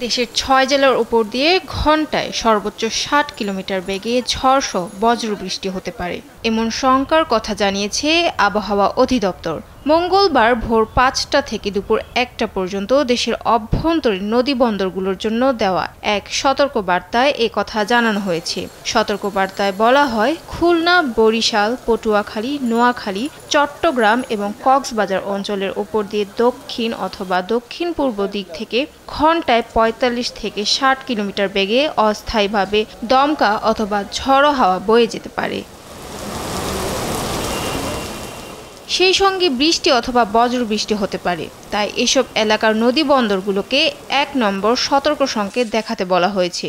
দেশের ৬ জেলার উপর দিয়ে ঘণ্টায় সর্বোচ্চ ৬০ কিলোমিটার বেগে ঝড়সহ বজ্রবৃষ্টি হতে পারে এমন শঙ্কার কথা জানিয়েছে আবহাওয়া অধিদপ্তর। মঙ্গলবার ভোর ৫টা থেকে দুপুর ১টা পর্যন্ত দেশের অভ্যন্তরীণ নদীবন্দরগুলোর জন্য দেওয়া এক সতর্কবার্তায় এ কথা জানানো হয়েছে। সতর্কবার্তায় বলা হয়, খুলনা, বরিশাল, পটুয়াখালী, নোয়াখালী, চট্টগ্রাম এবং কক্সবাজার অঞ্চলের উপর দিয়ে দক্ষিণ অথবা দক্ষিণ পূর্ব দিক থেকে ঘণ্টায় ৪৫ থেকে ৬০ কিলোমিটার বেগে অস্থায়ীভাবে দমকা অথবা ঝড়ো হাওয়া বয়ে যেতে পারে। সেই সঙ্গে বৃষ্টি অথবা বজ্রবৃষ্টি হতে পারে। তাই এসব এলাকার নদীবন্দরগুলোকে ১ নম্বর সতর্ক সংকেত দেখাতে বলা হয়েছে।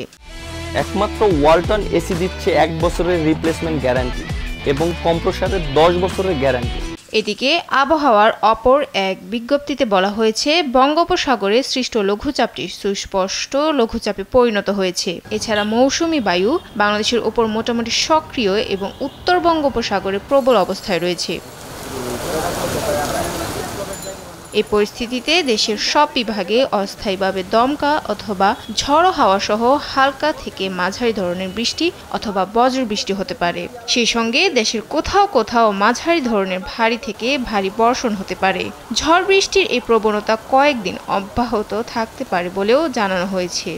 একমাত্র ওয়ালটন এসি দিচ্ছে ১ বছরের রিপ্লেসমেন্ট গ্যারান্টি এবং কম্প্রেসরের ১০ বছরের গ্যারান্টি। এদিকে আবহাওয়ার অপর এক বিজ্ঞপ্তিতে বলা হয়েছে, বঙ্গোপসাগরে সৃষ্ট লঘুচাপটি সুস্পষ্ট লঘুচাপে পরিণত হয়েছে। এছাড়া মৌসুমী বায়ু বাংলাদেশের উপর মোটামুটি সক্রিয় এবং উত্তর বঙ্গোপসাগরে প্রবল অবস্থায় রয়েছে। এই পরিস্থিতিতে দেশের সব বিভাগে অস্থায়ীভাবে দমকা অথবা ঝড়ো হাওয়া সহ হালকা থেকে মাঝারি ধরনের বৃষ্টি অথবা বজ্রবৃষ্টি হতে পারে। সেই সঙ্গে দেশের কোথাও কোথাও মাঝারি ধরনের ভারী থেকে ভারী বর্ষণ হতে পারে। ঝড় বৃষ্টির এই প্রবণতা কয়েকদিন অব্যাহত থাকতে পারে বলেও জানানো হয়েছে।